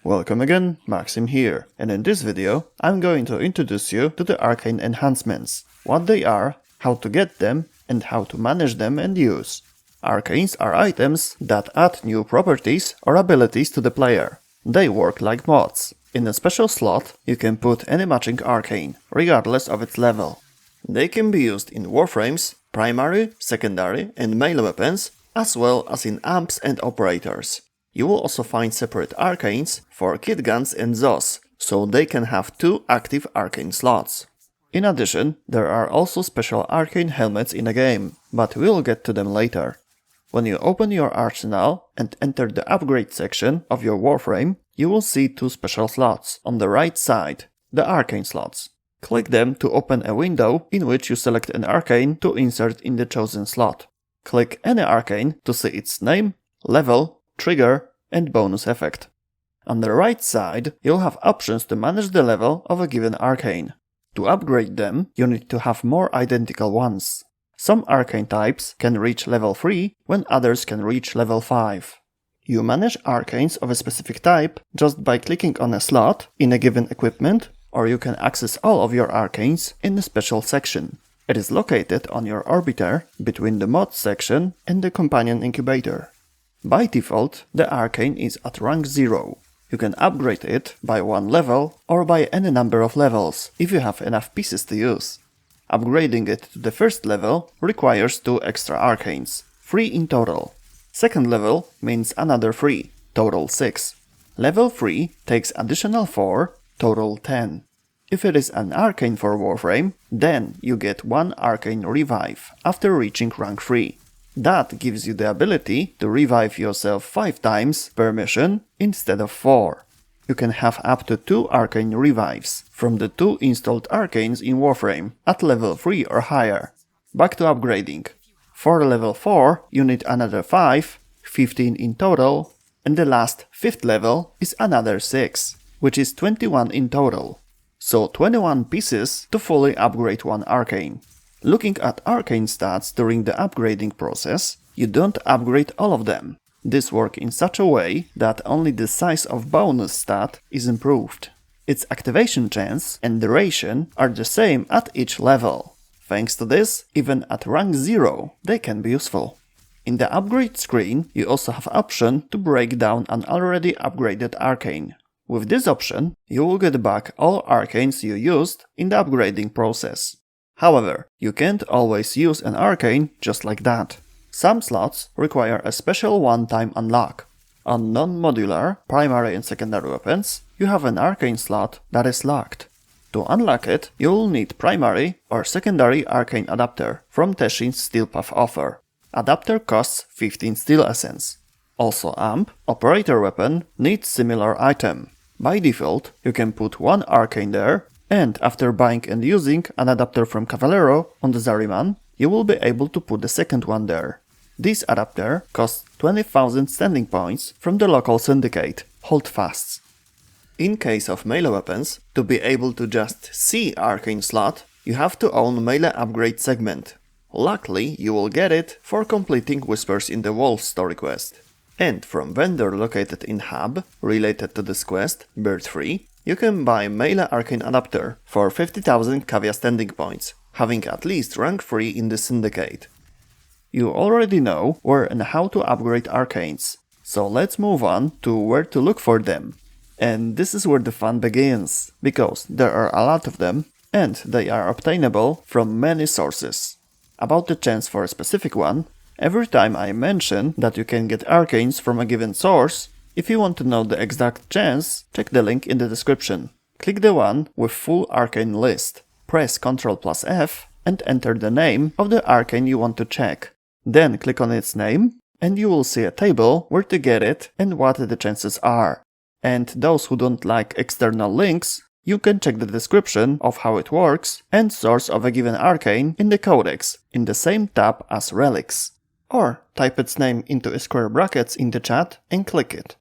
Welcome again, Maxim here, and in this video I'm going to introduce you to the Arcane enhancements, what they are, how to get them, and how to manage them and use. Arcanes are items that add new properties or abilities to the player. They work like mods. In a special slot you can put any matching arcane, regardless of its level. They can be used in warframes, primary, secondary and melee weapons, as well as in amps and operators. You will also find separate arcanes for kit guns and ZOS, so they can have 2 active arcane slots. In addition, there are also special arcane helmets in the game, but we'll get to them later. When you open your arsenal and enter the upgrade section of your warframe, you will see 2 special slots on the right side, the arcane slots. Click them to open a window in which you select an arcane to insert in the chosen slot. Click any arcane to see its name, level, trigger and bonus effect. On the right side, you'll have options to manage the level of a given arcane. To upgrade them, you need to have more identical ones. Some arcane types can reach level 3, when others can reach level 5. You manage arcanes of a specific type just by clicking on a slot in a given equipment, or you can access all of your arcanes in a special section. It is located on your orbiter between the mod section and the companion incubator. By default, the arcane is at rank 0. You can upgrade it by 1 level or by any number of levels, if you have enough pieces to use. Upgrading it to the first level requires 2 extra arcanes, 3 in total. Second level means another 3, total 6. Level 3 takes additional 4, total 10. If it is an arcane for Warframe, then you get 1 arcane revive after reaching rank 3. That gives you the ability to revive yourself 5 times per mission instead of 4. You can have up to 2 arcane revives from the 2 installed arcanes in Warframe at level 3 or higher. Back to upgrading. For level 4 you need another 5, 15 in total, and the last 5th level is another 6, which is 21 in total. So 21 pieces to fully upgrade 1 arcane. Looking at arcane stats during the upgrading process, you don't upgrade all of them. This works in such a way that only the size of bonus stat is improved. Its activation chance and duration are the same at each level. Thanks to this, even at rank 0, they can be useful. In the upgrade screen, you also have option to break down an already upgraded arcane. With this option, you will get back all arcanes you used in the upgrading process. However, you can't always use an arcane just like that. Some slots require a special one-time unlock. On non-modular, primary and secondary weapons, you have an arcane slot that is locked. To unlock it, you will need primary or secondary arcane adapter from Teshin's Steel Path offer. Adapter costs 15 steel essence. Also amp, operator weapon, needs similar item. By default, you can put 1 arcane there, and after buying and using an adapter from Cavalero on the Zariman, you will be able to put the second one there. This adapter costs 20,000 standing points from the local syndicate, Holdfasts. In case of melee weapons, to be able to just see arcane slot, you have to own melee upgrade segment. Luckily, you will get it for completing Whispers in the Walls story quest. And from vendor located in hub, related to this quest, Bird 3, you can buy melee arcane adapter for 50,000 Cavia standing points, having at least rank 3 in the syndicate. You already know where and how to upgrade arcanes, so let's move on to where to look for them. And this is where the fun begins, because there are a lot of them, and they are obtainable from many sources. About the chance for a specific one, every time I mention that you can get arcanes from a given source, if you want to know the exact chance, check the link in the description. Click the one with full arcane list, press Ctrl+F and enter the name of the arcane you want to check. Then click on its name and you will see a table where to get it and what the chances are. And those who don't like external links, you can check the description of how it works and source of a given arcane in the codex in the same tab as relics. Or type its name into square brackets in the chat and click it.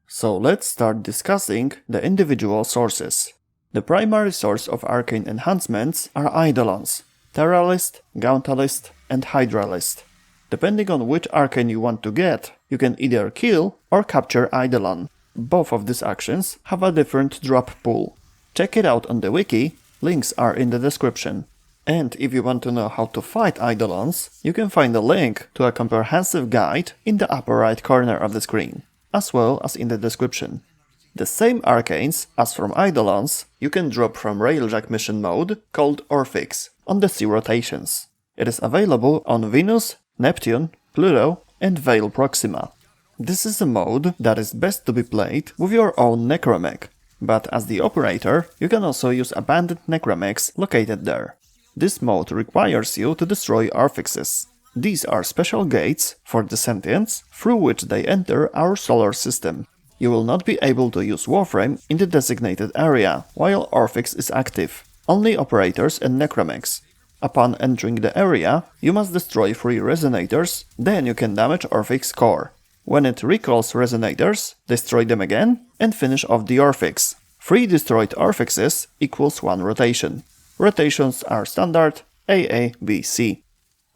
So let's start discussing the individual sources. The primary source of arcane enhancements are Eidolons, Terralist, Gauntalist and Hydralist. Depending on which arcane you want to get, you can either kill or capture Eidolon. Both of these actions have a different drop pool. Check it out on the wiki, links are in the description. And if you want to know how to fight Eidolons, you can find a link to a comprehensive guide in the upper right corner of the screen, as well as in the description. The same Arcanes as from Eidolons you can drop from Railjack mission mode called Orphix on the sea rotations. It is available on Venus, Neptune, Pluto and Veil Proxima. This is a mode that is best to be played with your own necromech, but as the operator you can also use abandoned necromechs located there. This mode requires you to destroy Orphixes. These are special gates for the sentients through which they enter our solar system. You will not be able to use Warframe in the designated area while Orphix is active, only operators and necromechs. Upon entering the area, you must destroy 3 resonators, then you can damage Orphix core. When it recalls resonators, destroy them again and finish off the Orphix. 3 destroyed Orphixes equals 1 rotation. Rotations are standard AA, B, C.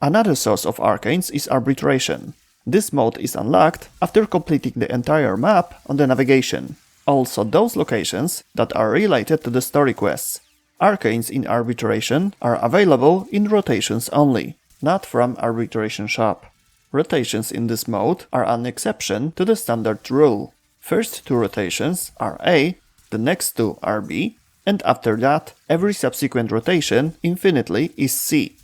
Another source of Arcanes is Arbitration. This mode is unlocked after completing the entire map on the navigation. Also those locations that are related to the story quests. Arcanes in Arbitration are available in rotations only, not from Arbitration shop. Rotations in this mode are an exception to the standard rule. First 2 rotations are A, the next 2 are B, and after that, every subsequent rotation infinitely is C.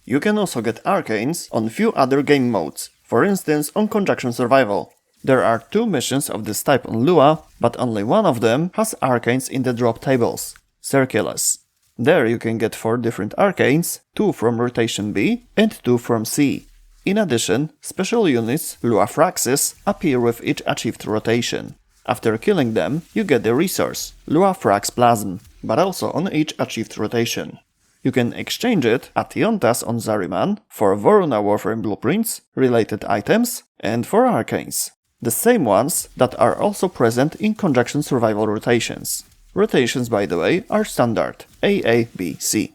You can also get Arcanes on few other game modes. For instance, on Conjunction Survival. There are 2 missions of this type on Lua, but only one of them has Arcanes in the drop tables, Circulus. There you can get 4 different Arcanes, 2 from rotation B and 2 from C. In addition, special units, Luafraxes, appear with each achieved rotation. After killing them, you get the resource, Luafrax Plasm, but also on each achieved rotation. You can exchange it at Yontas on Zariman for Voruna Warframe blueprints, related items, and for Arcanes. The same ones that are also present in Conjunction Survival rotations. Rotations, by the way, are standard AA, B, C.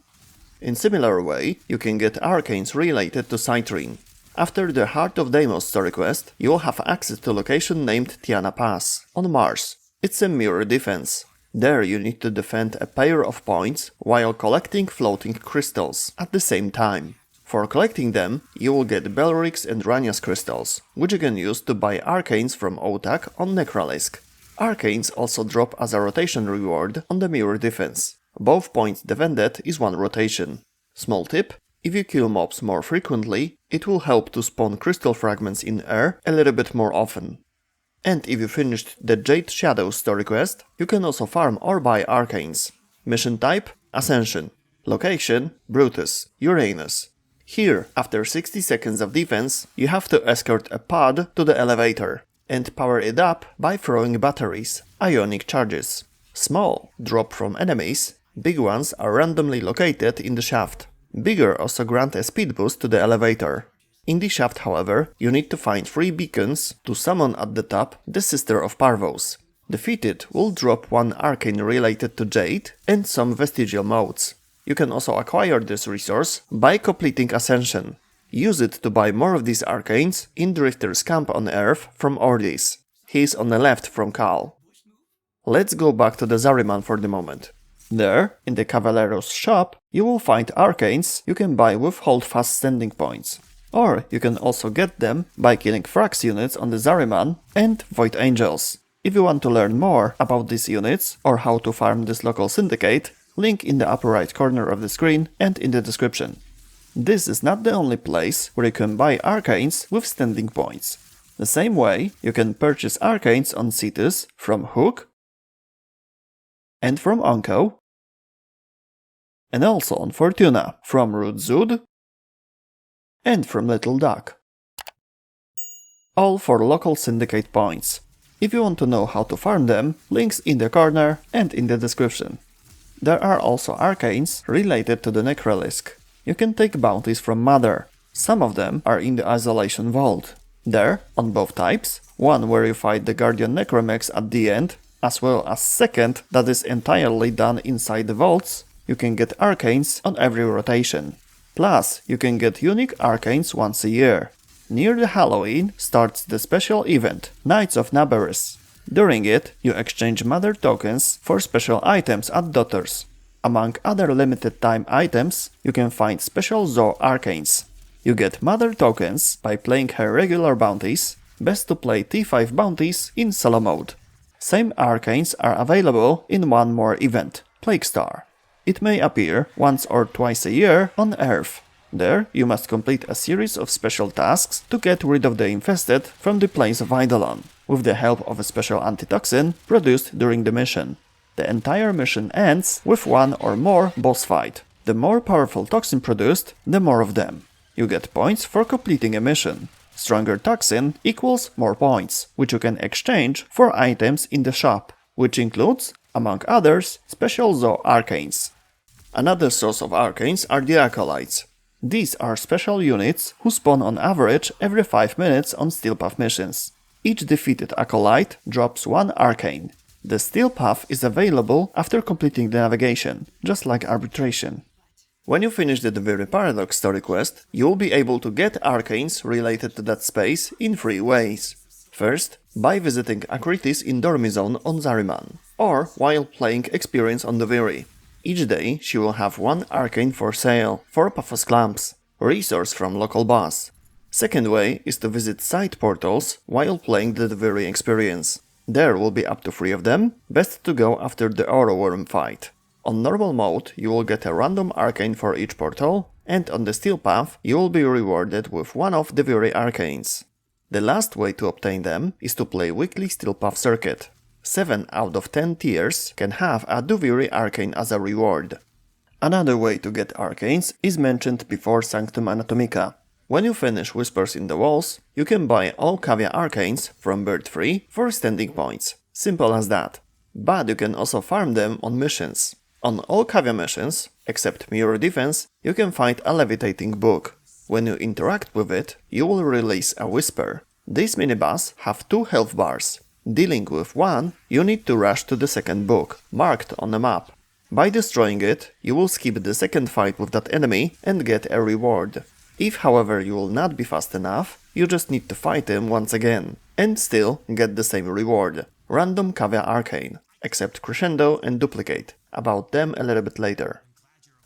In similar way, you can get Arcanes related to Citrine. After the Heart of Deimos story quest, you will have access to a location named Tiana Pass, on Mars. It's a mirror defense. There you need to defend a pair of points while collecting floating crystals at the same time. For collecting them, you will get Belrix and Ranias crystals, which you can use to buy Arcanes from Otak on Necralistk. Arcanes also drop as a rotation reward on the mirror defense. Both points defended is 1 rotation. Small tip, if you kill mobs more frequently, it will help to spawn crystal fragments in air a little bit more often. And if you finished the Jade Shadow story quest, you can also farm or buy Arcanes. Mission type, Ascension. Location, Brutus, Uranus. Here, after 60 seconds of defense, you have to escort a pod to the elevator and power it up by throwing batteries, ionic charges. Small drop from enemies, big ones are randomly located in the shaft. Bigger also grant a speed boost to the elevator. In the shaft, however, you need to find 3 beacons to summon at the top the Sister of Parvos. Defeated will drop 1 arcane related to Jade and some vestigial modes. You can also acquire this resource by completing Ascension. Use it to buy more of these arcanes in Drifter's camp on Earth from Ordis. He is on the left from Cal. Let's go back to the Zariman for the moment. There, in the Cavalero's shop, you will find arcanes you can buy with holdfast standing points. Or you can also get them by killing Frax units on the Zariman and Void Angels. If you want to learn more about these units or how to farm this local syndicate, link in the upper right corner of the screen and in the description. This is not the only place where you can buy arcanes with standing points. The same way, you can purchase arcanes on Cetus from Hook and from Onko, and also on Fortuna from Root Zud and from Little Duck. All for local syndicate points. If you want to know how to farm them, links in the corner and in the description. There are also arcanes related to the Necralistk. You can take bounties from Mother. Some of them are in the Isolation Vault. There, on both types, one where you fight the Guardian Necromechs at the end, as well as second that is entirely done inside the vaults, you can get arcanes on every rotation. Plus, you can get unique arcanes once a year. Near the Halloween starts the special event, Knights of Nabaris. During it, you exchange mother tokens for special items at daughters. Among other limited time items, you can find special Zo Arcanes. You get mother tokens by playing her regular bounties, best to play T5 bounties in solo mode. Same Arcanes are available in one more event, Plague Star. It may appear once or twice a year on Earth. There, you must complete a series of special tasks to get rid of the infested from the plains of Eidolon, with the help of a special antitoxin produced during the mission. The entire mission ends with one or more boss fight. The more powerful toxin produced, the more of them. You get points for completing a mission. Stronger toxin equals more points, which you can exchange for items in the shop, which includes, among others, special Zo Arcanes. Another source of Arcanes are the Acolytes. These are special units who spawn on average every 5 minutes on Steel Path missions. Each defeated Acolyte drops one Arcane. The Steel Path is available after completing the navigation, just like Arbitration. When you finish the Duviri Paradox story quest, you will be able to get Arcanes related to that space in 3 ways. First, by visiting Acritis in Dormizone on Zariman, or while playing Experience on Duviri. Each day she will have one Arcane for sale, for Paphos Clamps, resource from local boss. Second way is to visit side portals while playing the Duviri Experience. There will be up to 3 of them, best to go after the Auroworm fight. On normal mode you will get a random Arcane for each portal, and on the Steel Path you will be rewarded with one of the Duviri Arcanes. The last way to obtain them is to play weekly Steel Path circuit. 7 out of 10 tiers can have a Duviri Arcane as a reward. Another way to get Arcanes is mentioned before Sanctum Anatomica. When you finish Whispers in the Walls, you can buy all Cavia Arcanes from Bird 3 for standing points. Simple as that. But you can also farm them on missions. On all Cavia missions, except Mirror Defense, you can find a levitating book. When you interact with it, you will release a Whisper. These miniboss have 2 health bars. Dealing with one, you need to rush to the second book, marked on the map. By destroying it, you will skip the second fight with that enemy and get a reward. If however you will not be fast enough, you just need to fight him once again, and still get the same reward. Random Cavia Arcane, except Crescendo and Duplicate. About them a little bit later.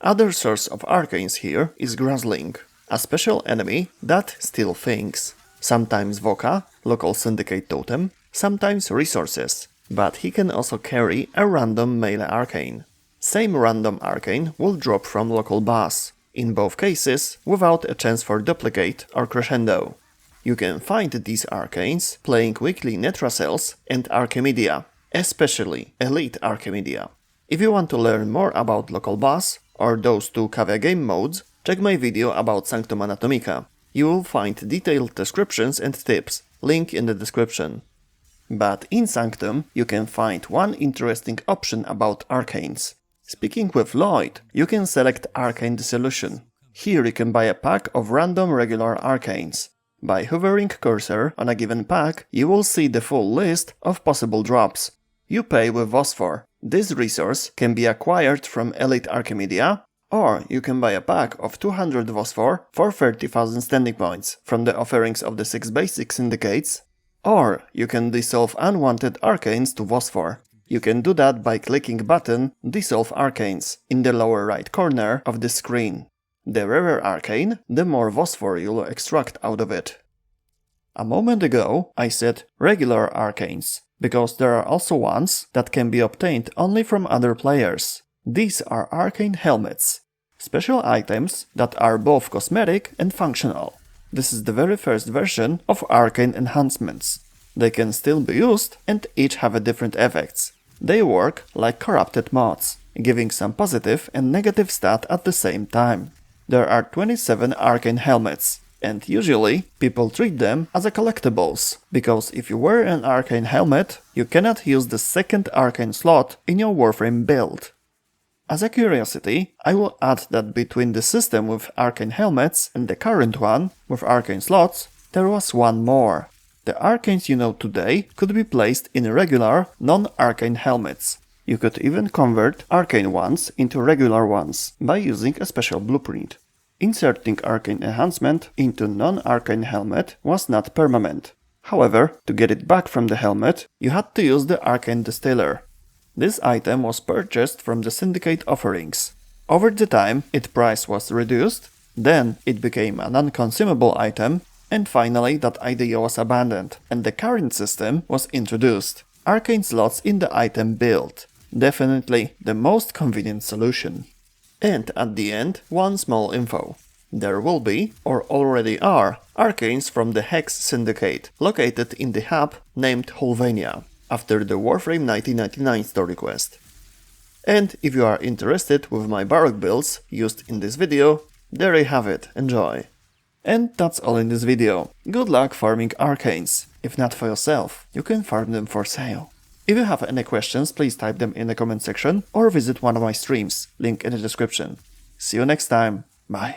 Other source of Arcanes here is Grasling, a special enemy that steals things. Sometimes Voca, local syndicate totem, sometimes resources, but he can also carry a random melee arcane. Same random arcane will drop from local boss, in both cases without a chance for duplicate or crescendo. You can find these arcanes playing weekly Netracells and Archimedia, especially Elite Archimedia. If you want to learn more about local boss or those 2 Cavia game modes, check my video about Sanctum Anatomica. You will find detailed descriptions and tips, link in the description. But in Sanctum, you can find one interesting option about Arcanes. Speaking with Lloyd, you can select Arcane Disolution. Here you can buy a pack of random regular Arcanes. By hovering cursor on a given pack, you will see the full list of possible drops. You pay with vosfor. This resource can be acquired from Elite Archimedia, or you can buy a pack of 200 vosfor for 30,000 standing points from the offerings of the 6 basic syndicates, or you can dissolve unwanted arcanes to vosfor. You can do that by clicking button Dissolve Arcanes in the lower right corner of the screen. The rarer arcane, the more vosfor you'll extract out of it. A moment ago I said regular arcanes, because there are also ones that can be obtained only from other players. These are arcane helmets, special items that are both cosmetic and functional. This is the very first version of arcane enhancements. They can still be used and each have a different effects. They work like corrupted mods, giving some positive and negative stat at the same time. There are 27 arcane helmets, and usually people treat them as a collectibles, because if you wear an arcane helmet, you cannot use the second arcane slot in your Warframe build. As a curiosity, I will add that between the system with arcane helmets and the current one with arcane slots, there was one more. The arcanes you know today could be placed in regular, non-arcane helmets. You could even convert arcane ones into regular ones by using a special blueprint. Inserting arcane enhancement into non-arcane helmet was not permanent. However, to get it back from the helmet, you had to use the Arcane Distiller. This item was purchased from the syndicate offerings. Over the time, its price was reduced, then it became a non-consumable item, and finally that idea was abandoned, and the current system was introduced. Arcane slots in the item build. Definitely the most convenient solution. And at the end, one small info. There will be, or already are, Arcanes from the Hex Syndicate, located in the hub named Hulvania, after the Warframe 1999 story quest. And if you are interested with my Baroque builds used in this video, there you have it, enjoy! And that's all in this video. Good luck farming Arcanes. If not for yourself, you can farm them for sale. If you have any questions, please type them in the comment section or visit one of my streams, link in the description. See you next time, bye!